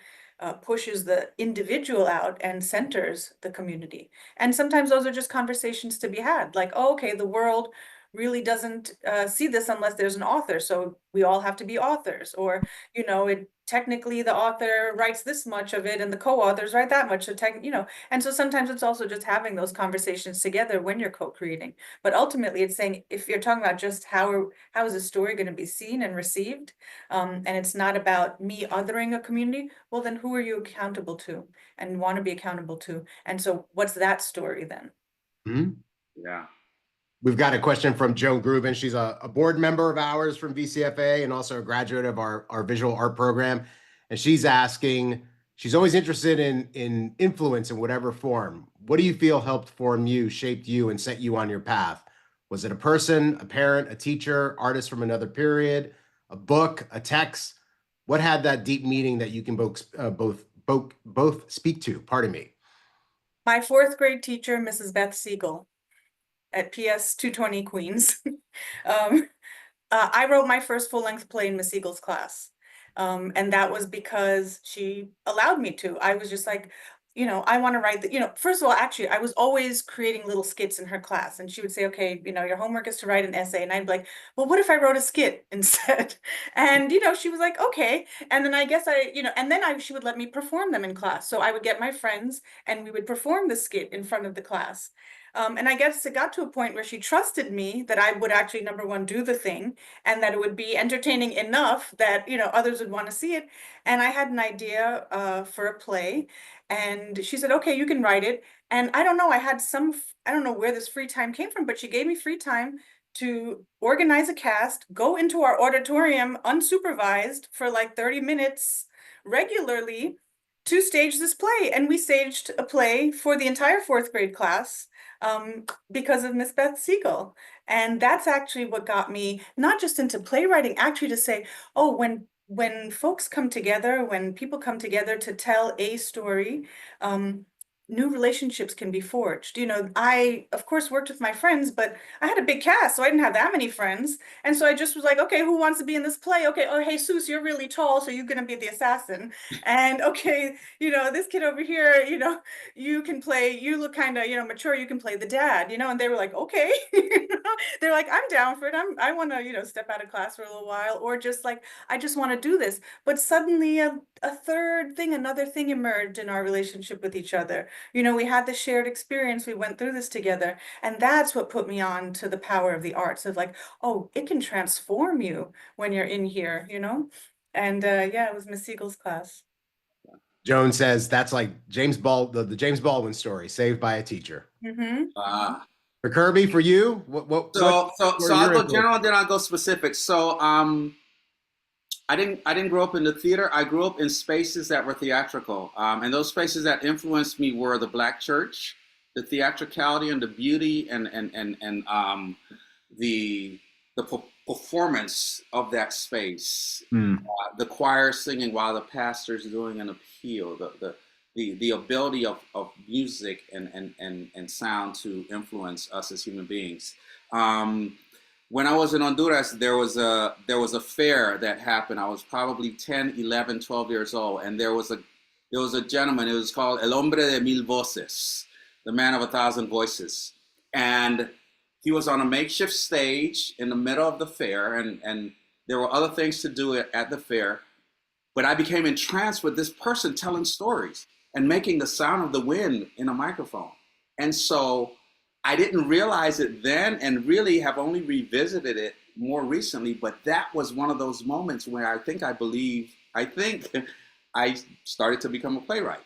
pushes the individual out and centers the community. And sometimes those are just conversations to be had, like, oh, okay, the world really doesn't see this unless there's an author. So we all have to be authors, or, it technically the author writes this much of it and the co-authors write that much. So and so sometimes it's also just having those conversations together when you're co-creating. But ultimately it's saying, if you're talking about just how is a story going to be seen and received, and it's not about me othering a community, well, then who are you accountable to and want to be accountable to? And so what's that story then? Mm-hmm. Yeah. We've got a question from Joan Grubin. She's a board member of ours from VCFA and also a graduate of our visual art program. And she's asking, she's always interested in influence in whatever form. What do you feel helped form you, shaped you, and set you on your path? Was it a person, a parent, a teacher, artist from another period, a book, a text? What had that deep meaning that you can both speak to? Pardon me. My fourth grade teacher, Mrs. Beth Siegel, at PS 220 Queens. I wrote my first full-length play in Miss Siegel's class. And that was because she allowed me to. I was just like, I want to write first of all, actually, I was always creating little skits in her class. And she would say, okay, your homework is to write an essay. And I'd be like, well, what if I wrote a skit instead? And, she was like, okay. And then I guess she would let me perform them in class. So I would get my friends and we would perform the skit in front of the class. And I guess it got to a point where she trusted me that I would actually, number one, do the thing, and that it would be entertaining enough that, others would want to see it. And I had an idea for a play, and she said, okay, you can write it. And I don't know, I don't know where this free time came from, but she gave me free time to organize a cast, go into our auditorium unsupervised for like 30 minutes regularly to stage this play. And we staged a play for the entire fourth grade class because of Miss Beth Siegel. And that's actually what got me not just into playwriting, actually to say, oh, when folks come together, when people come together to tell a story, new relationships can be forged. I, of course, worked with my friends, but I had a big cast, so I didn't have that many friends. And so I just was like, okay, who wants to be in this play? Okay, oh, hey, Seuss, you're really tall, so you're going to be the assassin. And okay, this kid over here, you can play, you look kind of, mature, you can play the dad, and they were like, okay. They're like, I'm down for it. I want to, step out of class for a little while, or just like, I just want to do this. But suddenly a third thing, another thing emerged in our relationship with each other. We had this shared experience. We went through this together. And that's what put me on to the power of the arts of like, oh, it can transform you when you're in here. And yeah, it was Miss Siegel's class. Joan says that's like the James Baldwin story, Saved by a Teacher. Mm-hmm. Uh, For Kirby, for you, what so were I'll your go influences? general, and then I'll go specific. So I didn't grow up in the theater. I grew up in spaces that were theatrical, and those spaces that influenced me were the Black church, the theatricality and the beauty and the performance of that space. Hmm. The choir singing while the pastor's doing an appeal. The ability of music and sound to influence us as human beings. Um, when I was in Honduras, there was a fair that happened. I was probably 10, 11, 12 years old, and there was a gentleman. It was called El Hombre de Mil Voces, the man of a thousand voices, and he was on a makeshift stage in the middle of the fair, and there were other things to do at the fair. But I became entranced with this person telling stories and making the sound of the wind in a microphone. And so I didn't realize it then and really have only revisited it more recently. But that was one of those moments where I think I started to become a playwright.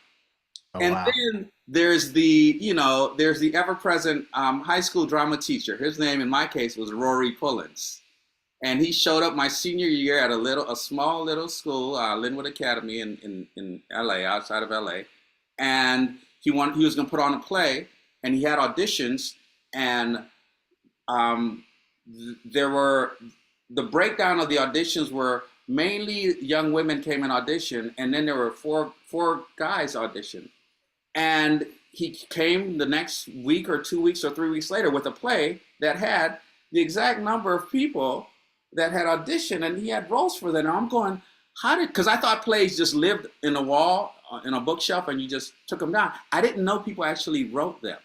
Oh And wow. then there's the ever-present high school drama teacher. His name in my case was Rory Pullins, and he showed up my senior year at a small little school, Linwood Academy in LA, outside of LA, and he was going to put on a play, and he had auditions, and um, there were the breakdown of the auditions were mainly young women came and audition, and then there were four guys audition, and he came the next week or 2 weeks or 3 weeks later with a play that had the exact number of people that had auditioned, and he had roles for them. And I'm going, because I thought plays just lived in a wall, in a bookshelf, and you just took them down. I didn't know people actually wrote them.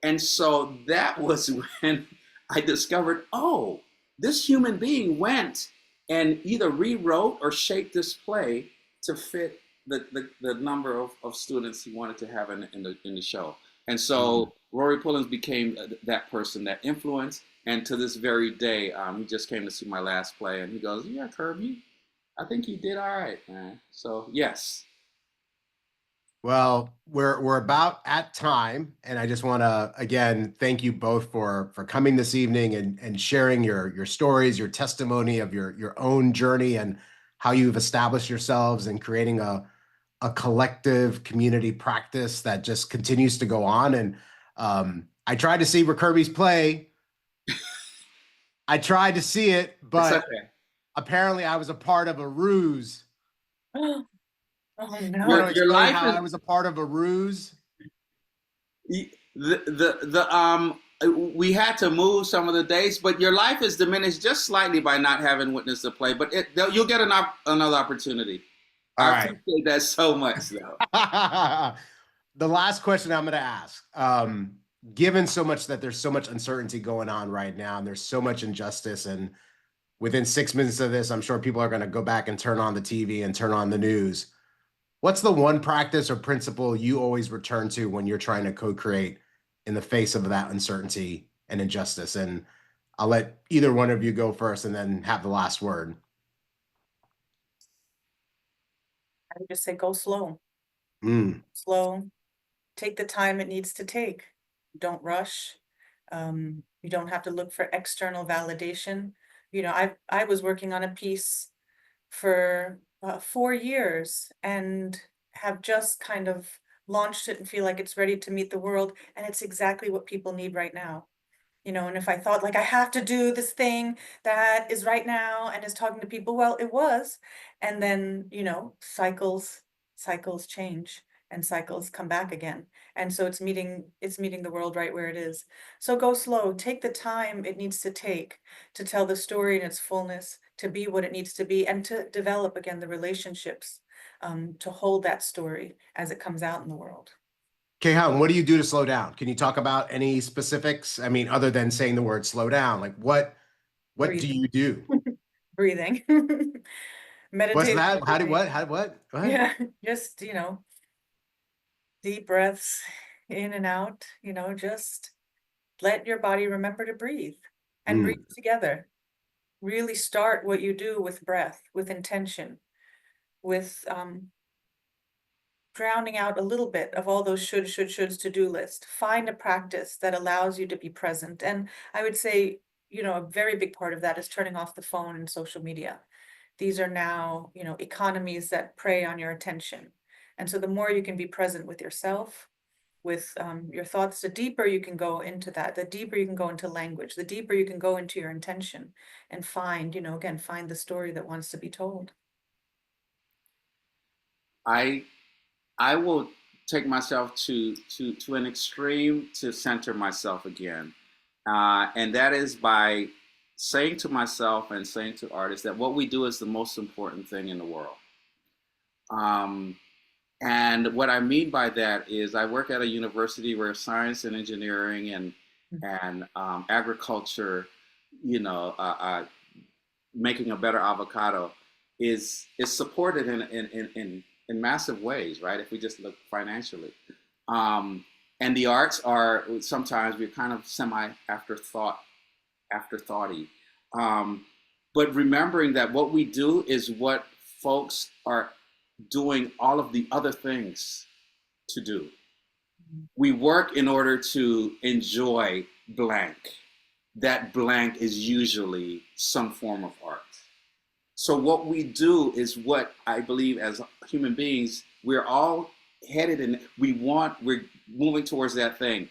And so that was when I discovered, oh, this human being went and either rewrote or shaped this play to fit the number of students he wanted to have in the show. And Mhm. so Rory Pullins became that person, that influence. And to this very day, he just came to see my last play, and he goes, "Yeah, Kirby, I think you did all right, man." So yes, Well, we're about at time, and I just want to again thank you both for coming this evening and sharing your stories, your testimony of your own journey and how you've established yourselves and creating a collective community practice that just continues to go on. And I tried to see Rickerby's play. I tried to see it, it's but okay. apparently I was a part of a ruse. Oh You want to no. Your explain life how is I was a part of a ruse? the we had to move some of the dates, but your life is diminished just slightly by not having witnessed the play. But you'll get another opportunity. All I right. appreciate that so much, though. The last question I'm going to ask, given so much that there's so much uncertainty going on right now, and there's so much injustice, and within 6 minutes of this, I'm sure people are going to go back and turn on the TV and turn on the news. What's the one practice or principle you always return to when you're trying to co-create in the face of that uncertainty and injustice? And I'll let either one of you go first and then have the last word. I would just say go slow, Mm, slow, take the time it needs to take. Don't rush. You don't have to look for external validation. I was working on a piece for 4 years and have just kind of launched it and feel like it's ready to meet the world. And it's exactly what people need right now. And if I thought like I have to do this thing that is right now and is talking to people, well, it was. And then, cycles change. and cycles come back again. And so it's meeting the world right where it is. So go slow, take the time it needs to take to tell the story in its fullness, to be what it needs to be, and to develop again the relationships, to hold that story as it comes out in the world. Kayhan, what do you do to slow down? Can you talk about any specifics? I mean, other than saying the word slow down, like what do Breathing. you do? Breathing. What's Meditative that? How did breathing. what? Yeah, just, deep breaths in and out, just let your body remember to breathe and breathe Mm, together. Really start what you do with breath, with intention, with drowning out a little bit of all those shoulds, to-do list. Find a practice that allows you to be present. And I would say, a very big part of that is turning off the phone and social media. These are now, economies that prey on your attention. And so the more you can be present with yourself, with your thoughts, the deeper you can go into that, the deeper you can go into language, the deeper you can go into your intention and find, again, find the story that wants to be told. I I will take myself to an extreme to center myself again, and that is by saying to myself and saying to artists that what we do is the most important thing in the world. Um, and what I mean by that is I work at a university where science and engineering and agriculture, you know, uh, uh, making a better avocado is supported in massive ways, right? If we just look financially, and the arts are sometimes we're kind of semi afterthoughty, um, but remembering that what we do is what folks are doing all of the other things to do. We work in order to enjoy blank. That blank is usually some form of art. So what we do is what I believe as human beings, we're all headed in, we're moving towards that thing,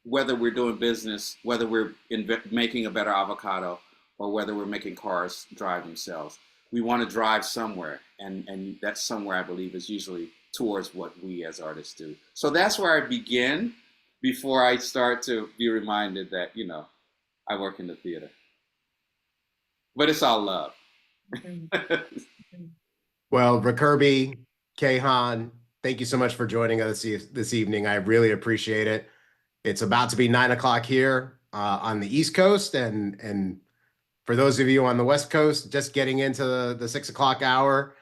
whether we're doing business, whether we're making a better avocado, or whether we're making cars drive themselves. We want to drive somewhere, and that somewhere I believe is usually towards what we as artists do. So that's where I begin before I start to be reminded that, I work in the theater. But it's all love. Mhm. Mhm. well, Rickerby, Kayhan, thank you so much for joining us this evening. I really appreciate it. It's about to be 9 o'clock here on the East Coast, and for those of you on the West Coast, just getting into the 6 o'clock hour,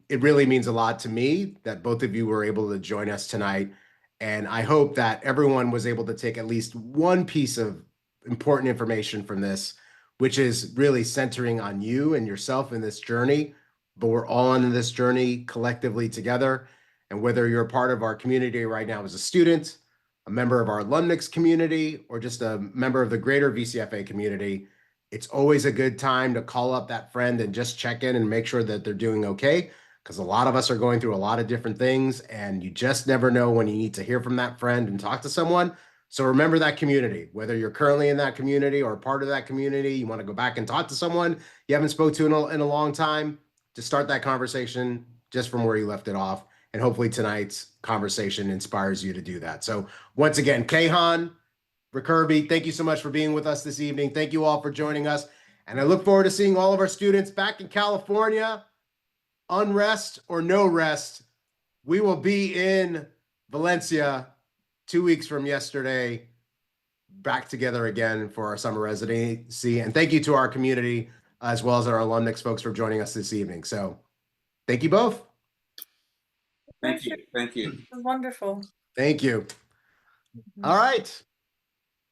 it really means a lot to me that both of you were able to join us tonight. And I hope that everyone was able to take at least one piece of important information from this, which is really centering on you and yourself in this journey. But we're all on this journey collectively together. And whether you're a part of our community right now as a student, a member of our alumnus community, or just a member of the greater VCFA community, it's always a good time to call up that friend and just check in and make sure that they're doing okay. Because a lot of us are going through a lot of different things, and you just never know when you need to hear from that friend and talk to someone. So remember that community, whether you're currently in that community or part of that community, you want to go back and talk to someone you haven't spoke to in a long time, to start that conversation just from where you left it off. And hopefully tonight's conversation inspires you to do that. So once again, Kayhan, Rickerby, thank you so much for being with us this evening. Thank you all for joining us. And I look forward to seeing all of our students back in California. Unrest or no rest, we will be in Valencia 2 weeks from yesterday, back together again for our summer residency. And thank you to our community as well as our alumnus folks for joining us this evening. So thank you both. Thank you. Thank you. It was wonderful. Thank you. Mhm. All right.